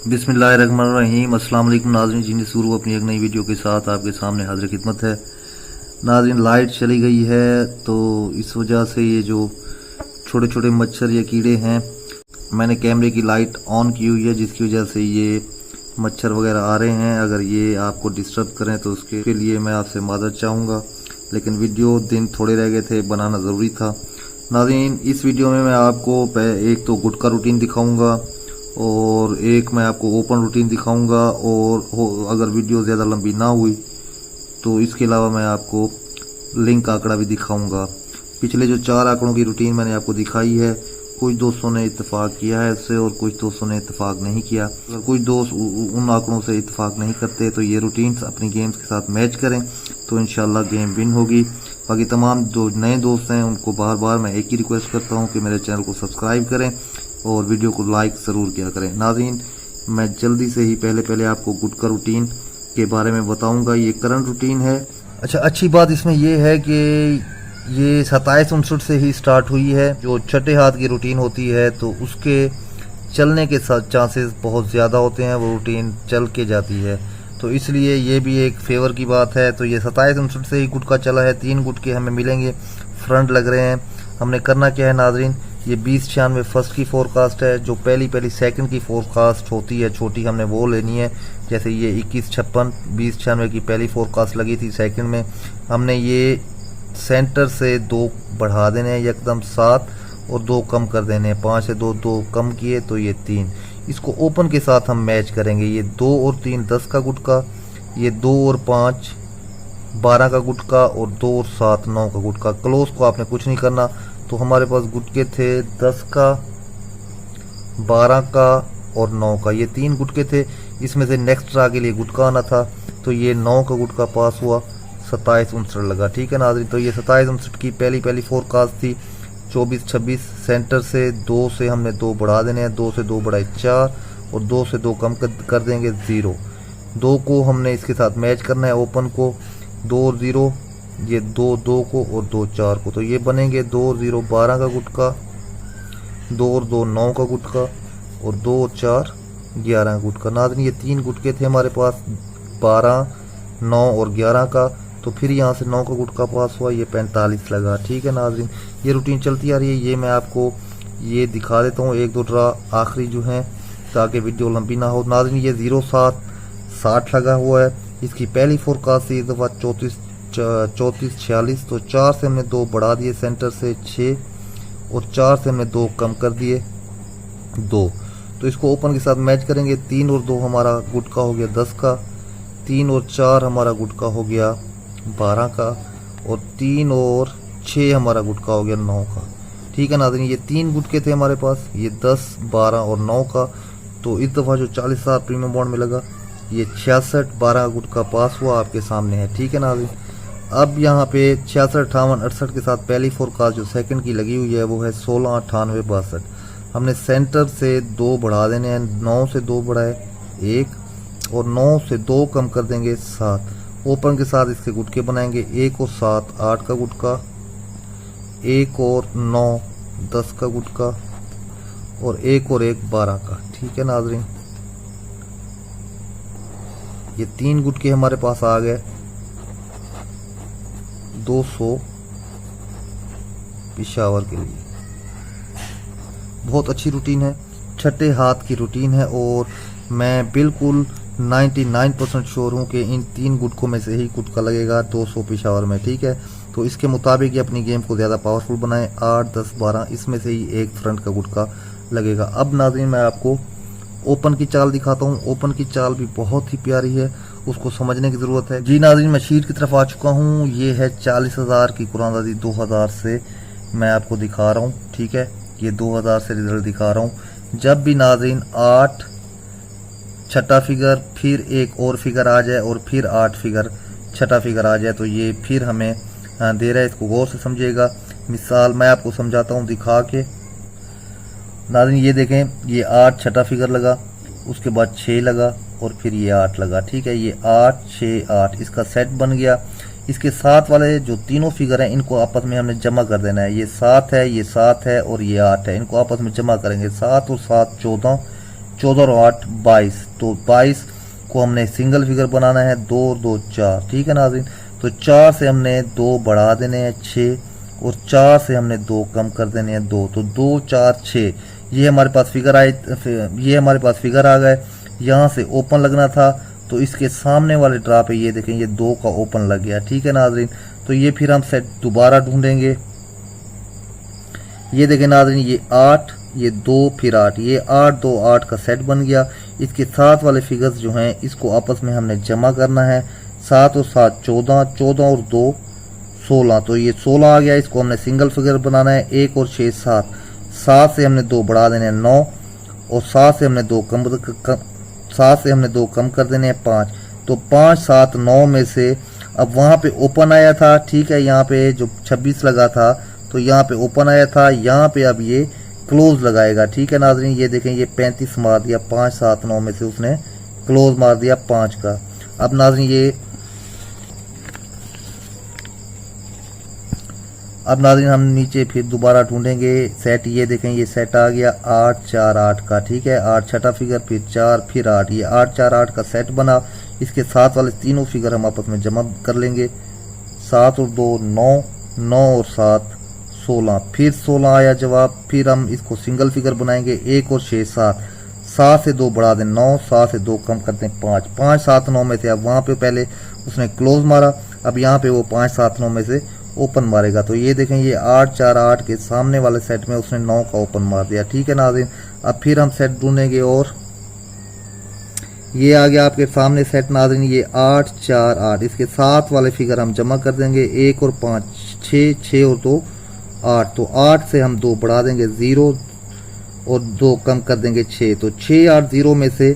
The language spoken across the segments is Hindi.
बिस्मिल्लाहिर्रहमानिर्रहीम। अस्सलाम वालेकुम नाज़रीन, जिन्हें शुरू अपनी एक नई वीडियो के साथ आपके सामने हाजिर खिदमत है। नाज़रीन, लाइट चली गई है तो इस वजह से ये जो छोटे छोटे मच्छर या कीड़े हैं, मैंने कैमरे की लाइट ऑन की हुई है, जिसकी वजह से ये मच्छर वगैरह आ रहे हैं। अगर ये आपको डिस्टर्ब करें तो उसके लिए मैं आपसे माज़रत चाहूँगा, लेकिन वीडियो दिन थोड़े रह गए थे, बनाना ज़रूरी था। नाज़रीन, इस वीडियो में मैं आपको एक तो गुटका रूटीन दिखाऊँगा और एक मैं आपको ओपन रूटीन दिखाऊंगा, और अगर वीडियो ज़्यादा लंबी ना हुई तो इसके अलावा मैं आपको लिंक आंकड़ा भी दिखाऊंगा। पिछले जो 4 आंकड़ों की रूटीन मैंने आपको दिखाई है, कुछ दोस्तों ने इत्तेफाक किया है इससे और कुछ दोस्तों ने इत्तेफाक नहीं किया। अगर कुछ दोस्त उन आंकड़ों से इत्तेफाक नहीं करते तो ये रूटीन्स अपनी गेम्स के साथ मैच करें तो इंशाल्लाह गेम विन होगी। बाकी तमाम जो नए दोस्त हैं उनको बार बार मैं एक ही रिक्वेस्ट करता हूँ कि मेरे चैनल को सब्सक्राइब करें और वीडियो को लाइक ज़रूर किया करें। नाज़रीन, मैं जल्दी से ही पहले आपको गुटका रूटीन के बारे में बताऊंगा। ये करंट रूटीन है। अच्छा, अच्छी बात इसमें ये है कि ये 27-59 से ही स्टार्ट हुई है। जो छठे हाथ की रूटीन होती है तो उसके चलने के साथ चांसेस बहुत ज़्यादा होते हैं, वो रूटीन चल के जाती है, तो इसलिए ये भी एक फेवर की बात है। तो ये 27-59 से ही गुटका चला है। 3 गुटके हमें मिलेंगे, फ्रंट लग रहे हैं। हमने करना क्या है नाज़रीन, ये 2096 फर्स्ट की फोरकास्ट है। जो पहली सेकंड की फोरकास्ट होती है छोटी, हमने वो लेनी है। जैसे ये 2156 2096 की पहली फोरकास्ट लगी थी सेकंड में, हमने ये सेंटर से 2 बढ़ा देने हैं एकदम 7 और 2 कम कर देने हैं। 5 से 2 कम किए तो ये 3। इसको ओपन के साथ हम मैच करेंगे। ये 2 और 3 10 का गुटका, ये 2 और 5 12 का गुटका और 2 और 7 9 का गुटका। क्लोज को आपने कुछ नहीं करना। तो हमारे पास गुटके थे 10 का, 12 का और 9 का। ये 3 गुटके थे। इसमें से नेक्स्ट ड्रा के लिए गुटका आना था, तो ये 9 का गुटका पास हुआ, 27-59 लगा। ठीक है नाज़रीन, तो ये 27-59 की पहली फोरकास्ट थी। 24-26 सेंटर से 2 से हमने 2 बढ़ा देने हैं। 2 से 2 बढ़ाए 4 और 2 से 2 कम कर देंगे 0। 2 को हमने इसके साथ मैच करना है ओपन को, 2 और 0, ये 2 को और 2 4 को, तो ये बनेंगे 2 और 0 12 का गुटका, 2 और 2 9 का गुटका और 2 और 4 11 का गुटका। नाज़रीन, ये 3 गुटके थे हमारे पास, 12 9 और 11 का। तो फिर यहाँ से 9 का गुटका पास हुआ, ये 45 लगा। ठीक है नाज़रीन, ये रूटीन चलती आ रही है। ये मैं आपको ये दिखा देता हूँ 1-2 ड्रा आखिरी जो हैं, ताकि वीडियो लंबी ना हो। नाज़रीन, ये 07 60 लगा हुआ है। इसकी पहली फोरकास्ट थी इस दफ़ा 34 46, तो 4 से हमने 2 बढ़ा दिए सेंटर से 6 और 4 से हमने 2 कम कर दिए 2। तो इसको ओपन के साथ मैच करेंगे। 3 और 2 हमारा गुटका हो गया 10 का, 3 और 4 हमारा गुटका हो गया 12 का और 3 और 6 हमारा गुटका हो गया 9 का। ठीक है नाज़रीन, ये 3 गुटके थे हमारे पास, ये 10 12 और 9 का। तो इस दफ़ा जो 40,000 प्रीमियम बॉन्ड में लगा, ये 66 12 का गुटका पास हुआ, आपके सामने है। ठीक है नाज़रीन, अब यहाँ पे 66 58 68 के साथ पहली फोरकास्ट जो सेकंड की लगी हुई है वो है 16 98 62। हमने सेंटर से 2 बढ़ा देने हैं। 9 से 2 बढ़ाए 1 और 9 से 2 कम कर देंगे 7। ओपन के साथ इसके गुटके बनाएंगे 1 और 7 8 का गुटका, 1 और 9 10 का गुटका और 1 और 1 12 का। ठीक है नाज़रीन, ये 3 गुटके हमारे पास आ गए 200 पिशावर के लिए। बहुत अच्छी रूटीन है, छठे हाथ की रूटीन है और मैं बिल्कुल 99% श्योर हूँ कि इन 3 गुटकों में से ही गुटका लगेगा 200 पिशावर में। ठीक है, तो इसके मुताबिक ही अपनी गेम को ज़्यादा पावरफुल बनाएं। 8 10 12 इसमें से ही एक फ्रंट का गुटका लगेगा। अब नाज़रीन, मैं आपको ओपन की चाल दिखाता हूँ। ओपन की चाल भी बहुत ही प्यारी है, उसको समझने की ज़रूरत है। जी नाज़रीन, मैं शीट की तरफ आ चुका हूँ। ये है 40,000 की कुरानदादी 2000 से मैं आपको दिखा रहा हूँ। ठीक है, ये 2000 से रिजल्ट दिखा रहा हूँ। जब भी नाज़रीन 8 छठा फिगर फिर एक और फिगर आ जाए और फिर 8 फिगर छठा फिगर आ जाए तो ये फिर हमें दे रहा है। इसको गौर से समझिएगा। मिसाल मैं आपको समझाता हूँ दिखा के। नाज़रीन, ये देखें, ये 8 छठा फिगर लगा, उसके बाद 6 लगा और फिर ये 8 लगा। ठीक है, ये 8 6 8 इसका सेट बन गया। इसके साथ वाले जो तीनों फिगर हैं इनको आपस में हमने जमा कर देना है। ये 7 है, ये 7 है और ये 8 है, इनको आपस में जमा करेंगे। 7 और 7 14, 14 और 8 22। तो 22 को हमने सिंगल फिगर बनाना है, 2 और 2 4। ठीक है नाज़रीन, तो 4 से हमने 2 बढ़ा देने हैं 6, और 4 से हमने 2 कम कर देने हैं 2। तो 2 4 6 ये हमारे पास फिगर आए, ये हमारे पास फिगर आ गए। यहाँ से ओपन लगना था, तो इसके सामने वाले ड्रा पे ये देखें ये 2 का ओपन लग गया। ठीक है नाज़रीन, तो ये फिर हम सेट दोबारा ढूंढेंगे। ये देखें नाज़रीन, ये 8, ये 2 फिर 8, ये 8 2 8 का सेट बन गया। इसके साथ वाले फिगर्स जो हैं इसको आपस में हमने जमा करना है। 7 और 7 14, 14 और 2 16। तो ये 16 आ गया, इसको हमने सिंगल फिगर बनाना है। 1 और 6 7, 7 से हमने 2 बढ़ा देने हैं 9, और 7 से हमने 2 कम कर देने हैं 5। तो 5 7 9 में से अब वहाँ पे ओपन आया था। ठीक है, यहाँ पे जो 26 लगा था तो यहाँ पे ओपन आया था, यहाँ पे अब ये क्लोज लगाएगा। ठीक है नाज़रीन, ये देखें ये 35 मार दिया, 5 7 9 में से उसने क्लोज मार दिया 5 का। अब नाज़रीन हम नीचे फिर दोबारा ढूंढेंगे सेट। ये देखें ये सेट आ गया 8 4 8 का। ठीक है, 8 छठा फिगर, फिर 4 फिर 8, ये 8 4 8 का सेट बना। इसके साथ वाले तीनों फिगर हम आपस में जमा कर लेंगे। 7 और 2 9, 9 और 7 16, फिर 16 आया जवाब। फिर हम इसको सिंगल फिगर बनाएंगे। 1 और 6 7, 7 से 2 बढ़ा दें 9, 7 से 2 कम कर दें 5, 5 7 9 में से अब वहाँ पे पहले उसने क्लोज मारा, अब यहाँ पे वो 5 7 9 में से ओपन मारेगा। तो ये देखें ये 8 4 8 के सामने वाले सेट में उसने 9 का ओपन मार दिया। ठीक है नाज़रीन, अब फिर हम सेट ढूंढेंगे, और ये आ गया आपके सामने सेट नाज़रीन, ये 8 4 8। इसके साथ वाले फिगर हम जमा कर देंगे। 1 और 5 6, 6 और 2 8। तो 8 से हम 2 बढ़ा देंगे 0, और 2 कम कर देंगे 6। तो 6 8 0 में से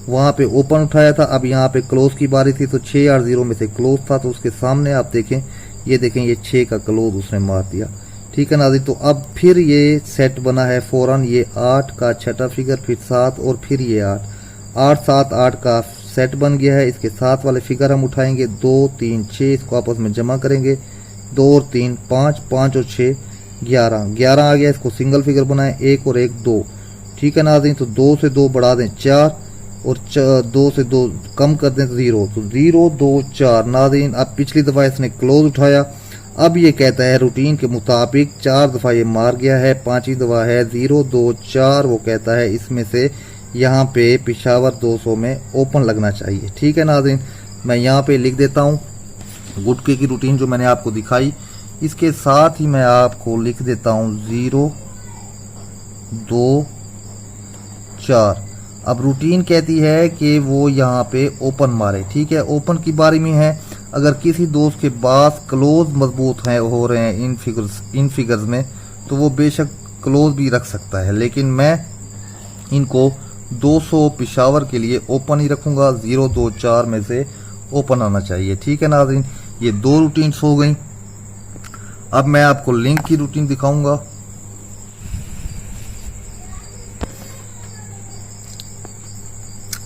वहाँ पे ओपन उठाया था, अब यहाँ पे क्लोज की बारी थी। तो 6 8 0 में से क्लोज था, तो उसके सामने आप देखें ये देखें ये 6 का क्लोज उसने मार दिया। ठीक है नाज़रीन, तो अब फिर ये सेट बना है फौरन। ये 8 का छठा फिगर, फिर 7 और फिर ये 8 8 7 8 का सेट बन गया है। इसके साथ वाले फिगर हम उठाएंगे 2 3 6, इसको आपस में जमा करेंगे। 2 और 3 5, 5 और 6 11, 11 आ गया। इसको सिंगल फिगर बनाए। 1 और 1 2। ठीक है नाज़रीन, तो 2 से 2 बढ़ा दें 4, और 2 से 2 कम कर दें 0। तो 0 2 4 नाज़रीन, अब पिछली दफ़ा इसने क्लोज उठाया, अब ये कहता है रूटीन के मुताबिक 4 दफ़ा ये मार गया है, 5वीं दफ़ा है 0 2 4। वो कहता है इसमें से यहाँ पे पिशावर 200 में ओपन लगना चाहिए। ठीक है नाज़रीन, मैं यहाँ पे लिख देता हूँ गुटके की रूटीन जो मैंने आपको दिखाई, इसके साथ ही मैं आपको लिख देता हूँ 0 2 4। अब रूटीन कहती है कि वो यहाँ पे ओपन मारे। ठीक है, ओपन की बारी में है। अगर किसी दोस्त के पास क्लोज मजबूत हैं हो रहे हैं इन फिगर्स में, तो वो बेशक क्लोज भी रख सकता है, लेकिन मैं इनको 200 पिशावर के लिए ओपन ही रखूंगा। 0 2 4 में से ओपन आना चाहिए। ठीक है नाज़रीन, ये 2 रूटीन्स हो गई। अब मैं आपको लिंक की रूटीन दिखाऊंगा।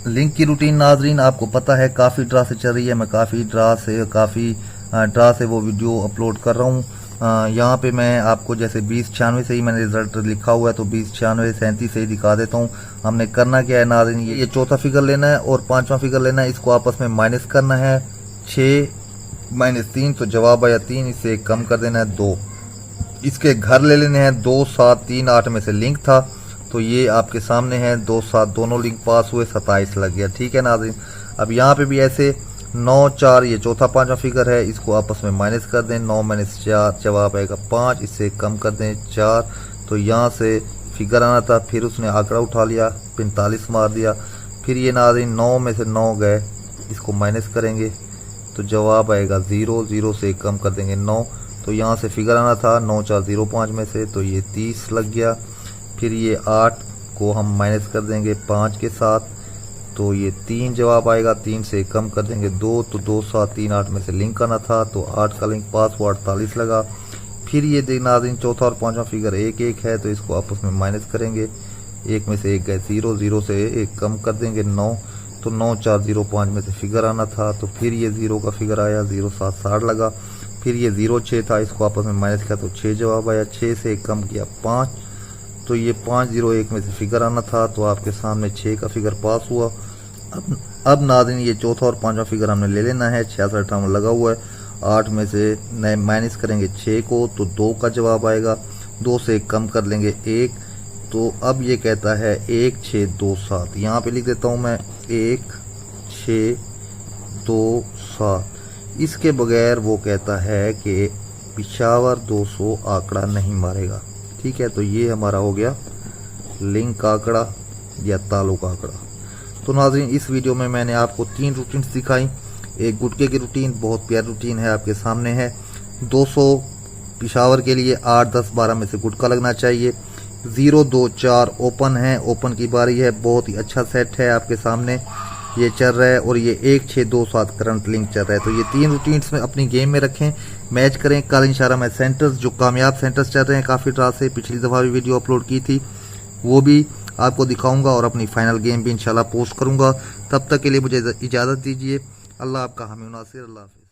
लिंक की रूटीन नाज़रीन आपको पता है काफ़ी ड्रा से चल रही है। मैं काफ़ी ड्रा से वो वीडियो अपलोड कर रहा हूँ। यहाँ पे मैं आपको जैसे 2096 से ही मैंने रिजल्ट लिखा हुआ है, तो 2096 37 से ही दिखा देता हूँ। हमने करना क्या है नाज़रीन, ये चौथा फिगर लेना है और 5वां फिगर लेना है, इसको आपस में माइनस करना है। 6 - 3, तो जवाब आया 3, इससे कम कर देना है 2। इसके घर ले लेने हैं 2 7 3 8 में से लिंक था, तो ये आपके सामने है 2 7 दोनों लिंक पास हुए, 27 लग गया। ठीक है नाज़रीन, अब यहाँ पे भी ऐसे 9 4, ये चौथा 5वां फिगर है, इसको आपस में माइनस कर दें। 9 - 4 जवाब आएगा 5, इससे कम कर दें 4। तो यहाँ से फिगर आना था, फिर उसने आंकड़ा उठा लिया 45 मार दिया। फिर ये नाज़रीन 9 में से 9 गए, इसको माइनस करेंगे तो जवाब आएगा 0, 0 से कम कर देंगे 9। तो यहाँ से फिगर आना था 9 4 0 5 में से, तो ये 30 लग गया। फिर ये 8 को हम माइनस कर देंगे 5 के साथ, तो ये 3 जवाब आएगा। 3 से कम कर देंगे 2, तो 2 7 3 8 में से लिंक आना था, तो 8 का लिंक पास हुआ 48 लगा। फिर ये देखना दिन चौथा और 5वां फिगर 1 1 है, तो इसको आपस में माइनस करेंगे। 1 में से 1 गए 0, 0 से 1 कम कर देंगे 9, तो 9 4 0 5 में से फिगर आना था, तो फिर ये 0 का फिगर आया 0 7 60 लगा। फिर ये 0 6 था, इसको आपस में माइनस किया तो 6 जवाब आया। 6 से 1 कम किया 5, तो ये 501 में से फिगर आना था, तो आपके सामने 6 का फिगर पास हुआ। अब नाज़रीन ये चौथा और पांचवा फिगर हमने ले लेना है। 66 टर्म लगा हुआ है, 8 में से माइनस करेंगे 6 को तो 2 का जवाब आएगा। 2 से कम कर लेंगे 1, तो अब ये कहता है 1 6 2 7। यहाँ पे लिख देता हूँ मैं 1 6 2 7। इसके बगैर वो कहता है कि पिशावर 200 आंकड़ा नहीं मारेगा। ठीक है, तो ये हमारा हो गया लिंक आंकड़ा या ताल्लुक आंकड़ा। तो नाज़रीन इस वीडियो में मैंने आपको 3 रूटीन दिखाई। एक गुटके की रूटीन बहुत प्यारी रूटीन है, आपके सामने है। 200 पिशावर के लिए 8 10 12 में से गुटका लगना चाहिए। 0 2 4 ओपन है, ओपन की बारी है। बहुत ही अच्छा सेट है, आपके सामने ये चल रहा है। और ये 1 6 2 7 करंट लिंक चल रहा है। तो ये 3 रूटीन्स में अपनी गेम में रखें, मैच करें। कल इंशाल्लाह मैं सेंटर्स जो कामयाब सेंटर्स चल रहे हैं काफ़ी टाइम से, पिछली दफ़ा भी वीडियो अपलोड की थी, वो भी आपको दिखाऊंगा और अपनी फाइनल गेम भी इंशाल्लाह पोस्ट करूंगा। तब तक के लिए मुझे इजाज़त दीजिए। अल्लाह आपका हामी नासिर। अल्लाह हाफ़िज़।